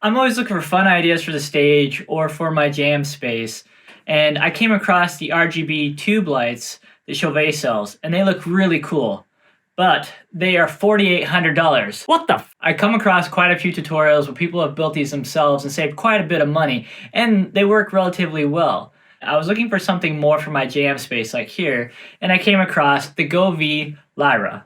I'm always looking for fun ideas for the stage or for my jam space, and I came across the RGB tube lights that Govee sells, and they look really cool. But they are $4,800. What the f? I come across quite a few tutorials where people have built these themselves and saved quite a bit of money, and they work relatively well. I was looking for something more for my jam space like here, and I came across the Govee Lyra.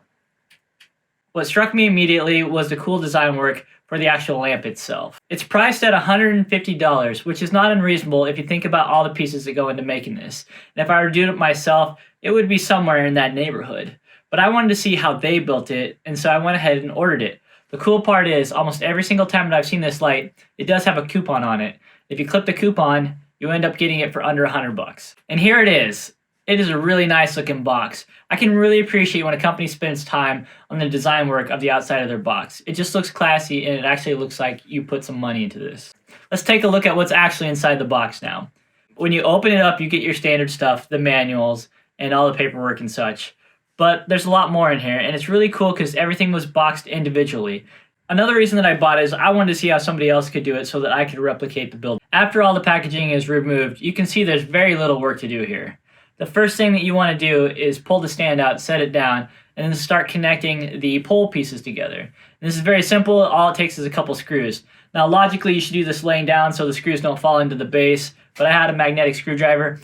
What struck me immediately was the cool design work for the actual lamp itself. It's priced at $150, which is not unreasonable if you think about all the pieces that go into making this. And if I were to do it myself, it would be somewhere in that neighborhood. But I wanted to see how they built it, and so I went ahead and ordered it. The cool part is, almost every single time that I've seen this light, it does have a coupon on it. If you clip the coupon, you end up getting it for under $100. And here it is. It is a really nice looking box. I can really appreciate when a company spends time on the design work of the outside of their box. It just looks classy, and it actually looks like you put some money into this. Let's take a look at what's actually inside the box now. When you open it up, you get your standard stuff, the manuals, and all the paperwork and such. But there's a lot more in here, and it's really cool because everything was boxed individually. Another reason that I bought it is I wanted to see how somebody else could do it so that I could replicate the build. After all the packaging is removed, you can see there's very little work to do here. The first thing that you want to do is pull the stand out, set it down, and then start connecting the pole pieces together. And this is very simple. All it takes is a couple screws. Now, logically, you should do this laying down so the screws don't fall into the base, but I had a magnetic screwdriver.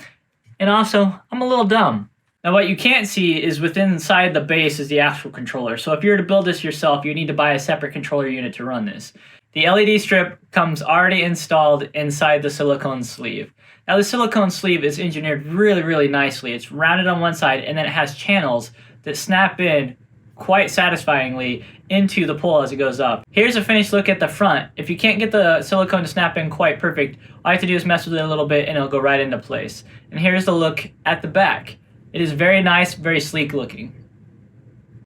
And also, I'm a little dumb. Now, what you can't see is within inside the base is the actual controller. So if you were to build this yourself, you need to buy a separate controller unit to run this. The LED strip comes already installed inside the silicone sleeve. Now, the silicone sleeve is engineered really nicely. It's rounded on one side, and then it has channels that snap in quite satisfyingly into the pole as it goes up. Here's a finished look at the front. If you can't get the silicone to snap in quite perfect, all you have to do is mess with it a little bit and it'll go right into place. And here's the look at the back. It is very nice, very sleek looking.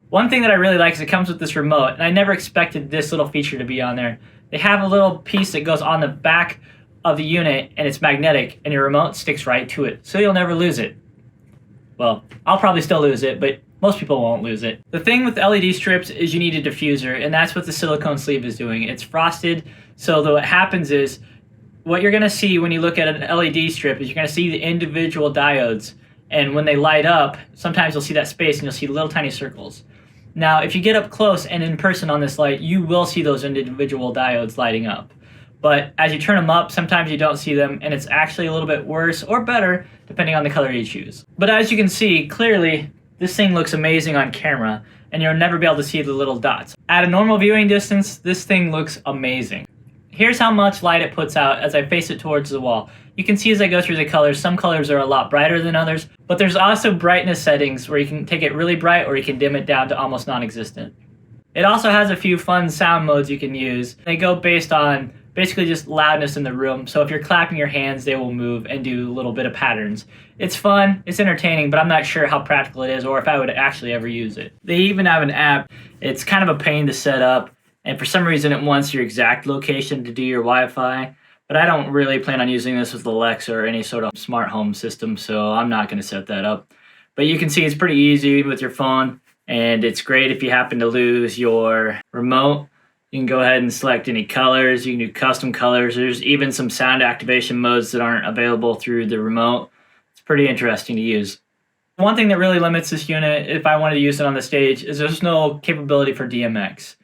One thing that I really like is it comes with this remote, and I never expected this little feature to be on there. They have a little piece that goes on the back of the unit, and it's magnetic, and your remote sticks right to it, so you'll never lose it. Well, I'll probably still lose it, but most people won't lose it. The thing with LED strips is you need a diffuser, and that's what the silicone sleeve is doing. It's frosted, so what happens is, what you're gonna see when you look at an LED strip is you're gonna see the individual diodes, and when they light up, sometimes you'll see that space and you'll see little tiny circles. Now, if you get up close and in person on this light, you will see those individual diodes lighting up. But as you turn them up, sometimes you don't see them, and it's actually a little bit worse or better depending on the color you choose. But as you can see, clearly, this thing looks amazing on camera, and you'll never be able to see the little dots. At a normal viewing distance, this thing looks amazing. Here's how much light it puts out as I face it towards the wall. You can see as I go through the colors, some colors are a lot brighter than others, but there's also brightness settings where you can take it really bright or you can dim it down to almost non-existent. It also has a few fun sound modes you can use. They go based on basically just loudness in the room, so if you're clapping your hands, they will move and do a little bit of patterns. It's fun, it's entertaining, but I'm not sure how practical it is or if I would actually ever use it. They even have an app. It's kind of a pain to set up, and for some reason it wants your exact location to do your Wi-Fi. But I don't really plan on using this with Alexa or any sort of smart home system, so I'm not going to set that up. But you can see it's pretty easy with your phone, and it's great if you happen to lose your remote. You can go ahead and select any colors. You can do custom colors. There's even some sound activation modes that aren't available through the remote. It's pretty interesting to use. One thing that really limits this unit, if I wanted to use it on the stage, is there's no capability for DMX.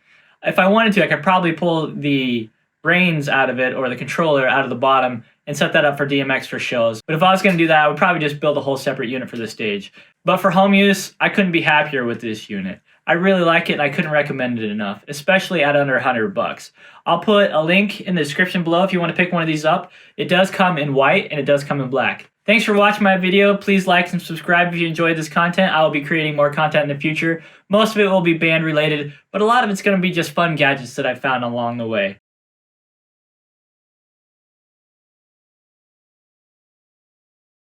If I wanted to, I could probably pull the brains out of it or the controller out of the bottom and set that up for DMX for shows. But if I was going to do that, I would probably just build a whole separate unit for the stage. But for home use, I couldn't be happier with this unit. I really like it and I couldn't recommend it enough, especially at under $100. I'll put a link in the description below if you want to pick one of these up. It does come in white and it does come in black. Thanks for watching my video. Please like and subscribe if you enjoyed this content. I will be creating more content in the future. Most of it will be band related, but a lot of it's going to be just fun gadgets that I found along the way.